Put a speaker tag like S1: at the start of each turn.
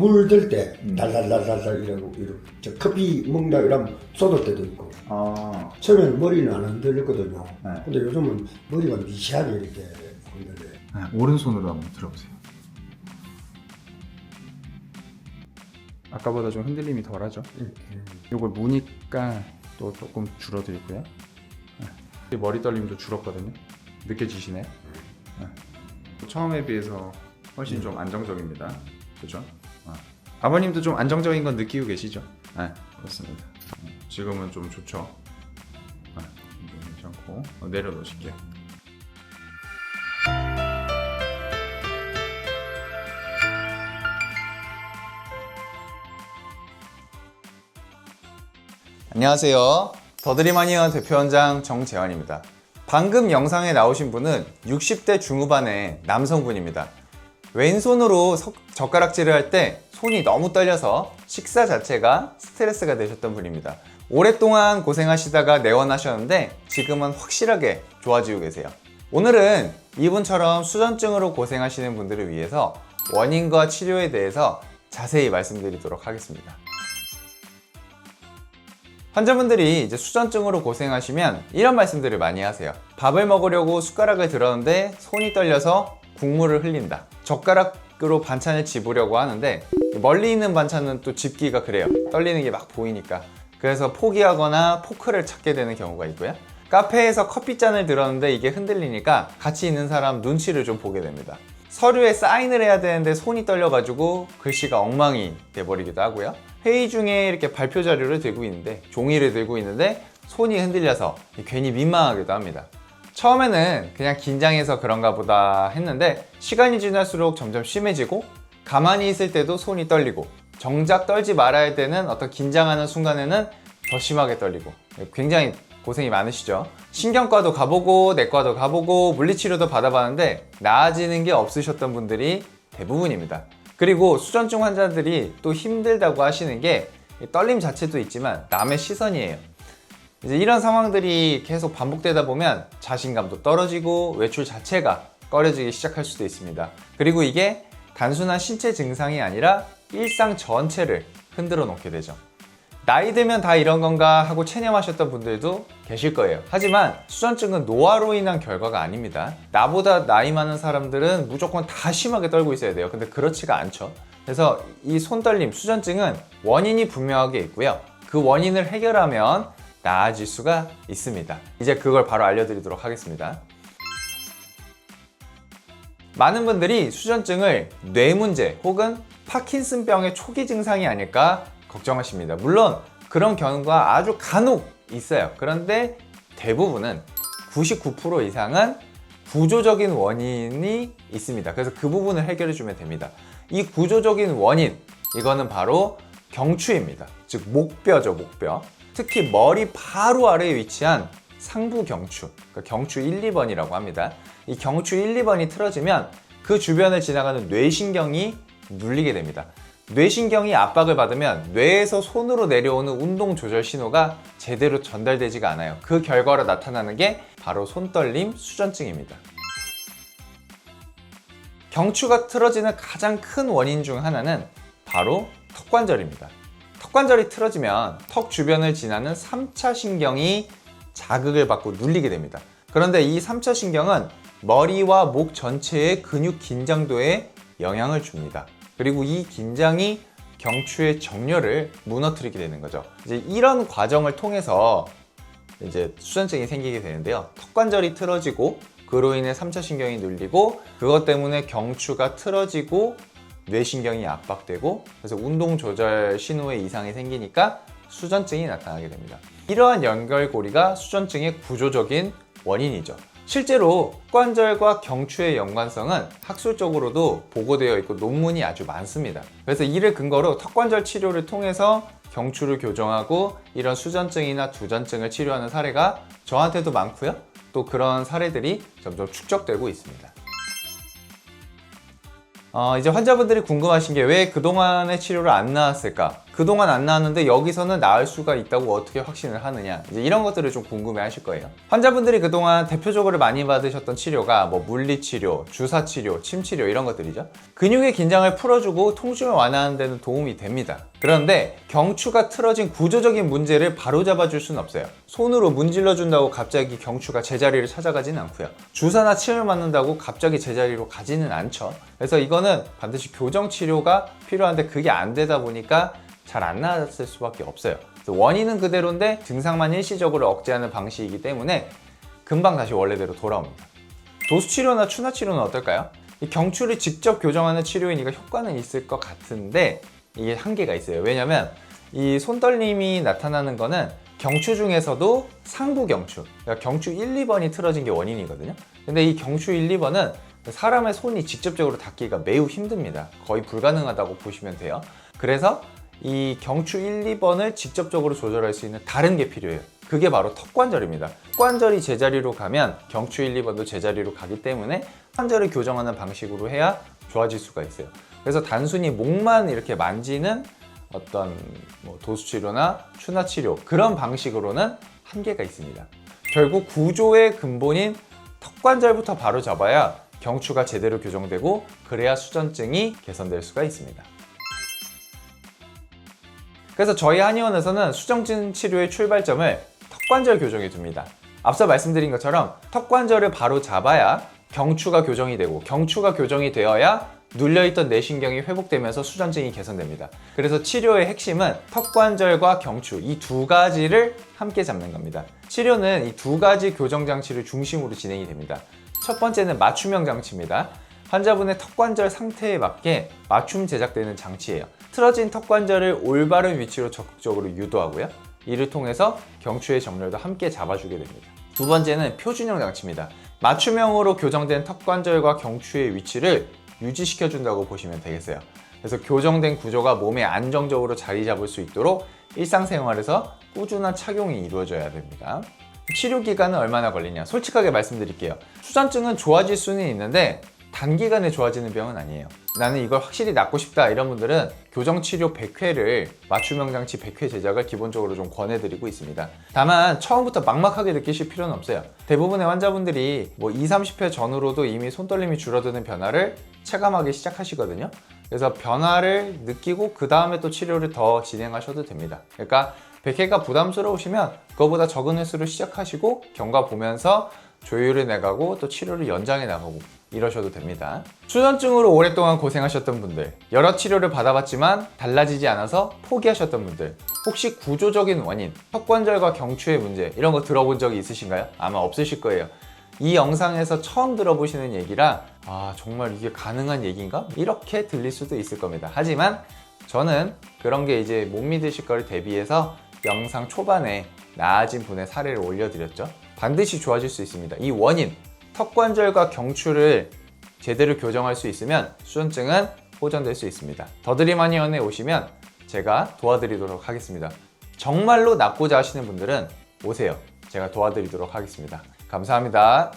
S1: 물 들 때 달달달달달 이러고 저 커피 먹다 이러면 쏟을 때도 있고. 처음에는 머리는 안 흔들렸거든요.
S2: 네.
S1: 근데 요즘은 머리가 미세하게 이렇게 흔들려요.
S2: 네, 오른손으로 한번 들어보세요. 아까보다 좀 흔들림이 덜하죠? 이걸 무니까 또 조금 줄어들고요. 네. 머리 떨림도 줄었거든요. 느껴지시나요? 네. 처음에 비해서 훨씬 좀 안정적입니다. 그렇죠? 아버님도 좀 안정적인 건 느끼고 계시죠? 네, 그렇습니다. 지금은 좀 좋죠? 네, 좀 괜찮고 내려놓으실게요. 안녕하세요. 더드림마니아 대표원장 정재환입니다. 방금 영상에 나오신 분은 60대 중후반의 남성분입니다. 왼손으로 젓가락질을 할 때 손이 너무 떨려서 식사 자체가 스트레스가 되셨던 분입니다. 오랫동안 고생하시다가 내원하셨는데 지금은 확실하게 좋아지고 계세요. 오늘은 이분처럼 수전증으로 고생하시는 분들을 위해서 원인과 치료에 대해서 자세히 말씀드리도록 하겠습니다. 환자분들이 이제 수전증으로 고생하시면 이런 말씀들을 많이 하세요. 밥을 먹으려고 숟가락을 들었는데 손이 떨려서 국물을 흘린다. 젓가락으로 반찬을 집으려고 하는데 멀리 있는 반찬은 또 집기가 그래요. 떨리는 게 막 보이니까. 그래서 포기하거나 포크를 찾게 되는 경우가 있고요. 카페에서 커피잔을 들었는데 이게 흔들리니까 같이 있는 사람 눈치를 좀 보게 됩니다. 서류에 사인을 해야 되는데 손이 떨려가지고 글씨가 엉망이 돼버리기도 하고요. 회의 중에 이렇게 발표 자료를 들고 있는데 종이를 들고 있는데 손이 흔들려서 괜히 민망하기도 합니다. 처음에는 그냥 긴장해서 그런가 보다 했는데 시간이 지날수록 점점 심해지고 가만히 있을 때도 손이 떨리고 정작 떨지 말아야 되는 어떤 긴장하는 순간에는 더 심하게 떨리고 굉장히 고생이 많으시죠. 신경과도 가보고 내과도 가보고 물리치료도 받아봤는데 나아지는 게 없으셨던 분들이 대부분입니다. 그리고 수전증 환자들이 또 힘들다고 하시는 게 떨림 자체도 있지만 남의 시선이에요. 이제 이런 상황들이 계속 반복되다 보면 자신감도 떨어지고 외출 자체가 꺼려지기 시작할 수도 있습니다. 그리고 이게 단순한 신체 증상이 아니라 일상 전체를 흔들어 놓게 되죠. 나이 들면 다 이런 건가 하고 체념하셨던 분들도 계실 거예요. 하지만 수전증은 노화로 인한 결과가 아닙니다. 나보다 나이 많은 사람들은 무조건 다 심하게 떨고 있어야 돼요. 근데 그렇지가 않죠. 그래서 이 손떨림, 수전증은 원인이 분명하게 있고요. 그 원인을 해결하면 나아질 수가 있습니다. 이제 그걸 바로 알려드리도록 하겠습니다. 많은 분들이 수전증을 뇌 문제 혹은 파킨슨병의 초기 증상이 아닐까 걱정하십니다. 물론 그런 경우가 아주 간혹 있어요. 그런데 대부분은 99% 이상은 구조적인 원인이 있습니다. 그래서 그 부분을 해결해 주면 됩니다. 이 구조적인 원인, 이거는 바로 경추입니다. 즉 목뼈죠, 목뼈. 특히 머리 바로 아래에 위치한 상부 경추, 그러니까 경추 1, 2번이라고 합니다. 이 경추 1, 2번이 틀어지면 그 주변을 지나가는 뇌신경이 눌리게 됩니다. 뇌신경이 압박을 받으면 뇌에서 손으로 내려오는 운동 조절 신호가 제대로 전달되지가 않아요. 그 결과로 나타나는 게 바로 손떨림, 수전증입니다. 경추가 틀어지는 가장 큰 원인 중 하나는 바로 턱관절입니다. 턱관절이 틀어지면 턱 주변을 지나는 3차 신경이 자극을 받고 눌리게 됩니다. 그런데 이 3차 신경은 머리와 목 전체의 근육 긴장도에 영향을 줍니다. 그리고 이 긴장이 경추의 정렬을 무너뜨리게 되는 거죠. 이제 이런 과정을 통해서 이제 수전증이 생기게 되는데요. 턱관절이 틀어지고 그로 인해 3차 신경이 눌리고 그것 때문에 경추가 틀어지고 뇌신경이 압박되고 그래서 운동 조절 신호에 이상이 생기니까 수전증이 나타나게 됩니다. 이러한 연결고리가 수전증의 구조적인 원인이죠. 실제로 턱관절과 경추의 연관성은 학술적으로도 보고되어 있고 논문이 아주 많습니다. 그래서 이를 근거로 턱관절 치료를 통해서 경추를 교정하고 이런 수전증이나 두전증을 치료하는 사례가 저한테도 많고요. 또 그런 사례들이 점점 축적되고 있습니다. 이제 환자분들이 궁금하신 게 왜 그동안의 치료를 안 나았을까? 그동안 안 나왔는데 여기서는 나을 수가 있다고 어떻게 확신을 하느냐, 이제 이런 것들을 좀 궁금해 하실 거예요. 환자분들이 그동안 대표적으로 많이 받으셨던 치료가 뭐 물리치료, 주사치료, 침치료 이런 것들이죠. 근육의 긴장을 풀어주고 통증을 완화하는 데는 도움이 됩니다. 그런데 경추가 틀어진 구조적인 문제를 바로잡아 줄 수는 없어요. 손으로 문질러 준다고 갑자기 경추가 제자리를 찾아가지는 않고요. 주사나 침을 맞는다고 갑자기 제자리로 가지는 않죠. 그래서 이거는 반드시 교정 치료가 필요한데 그게 안 되다 보니까 잘 안 나았을 수밖에 없어요. 원인은 그대로인데 증상만 일시적으로 억제하는 방식이기 때문에 금방 다시 원래대로 돌아옵니다. 도수치료나 추나치료는 어떨까요? 이 경추를 직접 교정하는 치료이니까 효과는 있을 것 같은데 이게 한계가 있어요. 왜냐면 이 손떨림이 나타나는 거는 경추 중에서도 상부 경추, 그러니까 경추 1, 2번이 틀어진 게 원인이거든요. 근데 이 경추 1, 2번은 사람의 손이 직접적으로 닿기가 매우 힘듭니다. 거의 불가능하다고 보시면 돼요. 그래서 이 경추 1, 2번을 직접적으로 조절할 수 있는 다른 게 필요해요. 그게 바로 턱관절입니다. 턱관절이 제자리로 가면 경추 1, 2번도 제자리로 가기 때문에 관절을 교정하는 방식으로 해야 좋아질 수가 있어요. 그래서 단순히 목만 이렇게 만지는 어떤 뭐 도수치료나 추나치료 그런 방식으로는 한계가 있습니다. 결국 구조의 근본인 턱관절부터 바로 잡아야 경추가 제대로 교정되고 그래야 수전증이 개선될 수가 있습니다. 그래서 저희 한의원에서는 수전증 치료의 출발점을 턱관절 교정에 둡니다. 앞서 말씀드린 것처럼 턱관절을 바로 잡아야 경추가 교정이 되고 경추가 교정이 되어야 눌려있던 내신경이 회복되면서 수전증이 개선됩니다. 그래서 치료의 핵심은 턱관절과 경추 이 두 가지를 함께 잡는 겁니다. 치료는 이 두 가지 교정 장치를 중심으로 진행이 됩니다. 첫 번째는 맞춤형 장치입니다. 환자분의 턱관절 상태에 맞게 맞춤 제작되는 장치예요. 틀어진 턱관절을 올바른 위치로 적극적으로 유도하고요. 이를 통해서 경추의 정렬도 함께 잡아주게 됩니다. 두 번째는 표준형 장치입니다. 맞춤형으로 교정된 턱관절과 경추의 위치를 유지시켜준다고 보시면 되겠어요. 그래서 교정된 구조가 몸에 안정적으로 자리 잡을 수 있도록 일상생활에서 꾸준한 착용이 이루어져야 됩니다. 치료 기간은 얼마나 걸리냐? 솔직하게 말씀드릴게요. 수전증은 좋아질 수는 있는데 단기간에 좋아지는 병은 아니에요. 나는 이걸 확실히 낫고 싶다 이런 분들은 교정치료 100회를 맞춤형 장치 100회 제작을 기본적으로 좀 권해드리고 있습니다. 다만 처음부터 막막하게 느끼실 필요는 없어요. 대부분의 환자분들이 뭐 20, 30회 전후로도 이미 손떨림이 줄어드는 변화를 체감하기 시작하시거든요. 그래서 변화를 느끼고 그 다음에 또 치료를 더 진행하셔도 됩니다. 그러니까 100회가 부담스러우시면 그거보다 적은 횟수로 시작하시고 경과 보면서 조율을 내가고 또 치료를 연장해 나가고 이러셔도 됩니다. 수전증으로 오랫동안 고생하셨던 분들, 여러 치료를 받아봤지만 달라지지 않아서 포기하셨던 분들, 혹시 구조적인 원인, 턱관절과 경추의 문제 이런 거 들어본 적이 있으신가요? 아마 없으실 거예요. 이 영상에서 처음 들어보시는 얘기라 정말 이게 가능한 얘기인가? 이렇게 들릴 수도 있을 겁니다. 하지만 저는 그런 게 이제 못 믿으실 걸 대비해서 영상 초반에 나아진 분의 사례를 올려드렸죠. 반드시 좋아질 수 있습니다. 이 원인, 턱관절과 경추를 제대로 교정할 수 있으면 수전증은 호전될 수 있습니다. 더드림 한의원에 오시면 제가 도와드리도록 하겠습니다. 정말로 낫고자 하시는 분들은 오세요. 제가 도와드리도록 하겠습니다. 감사합니다.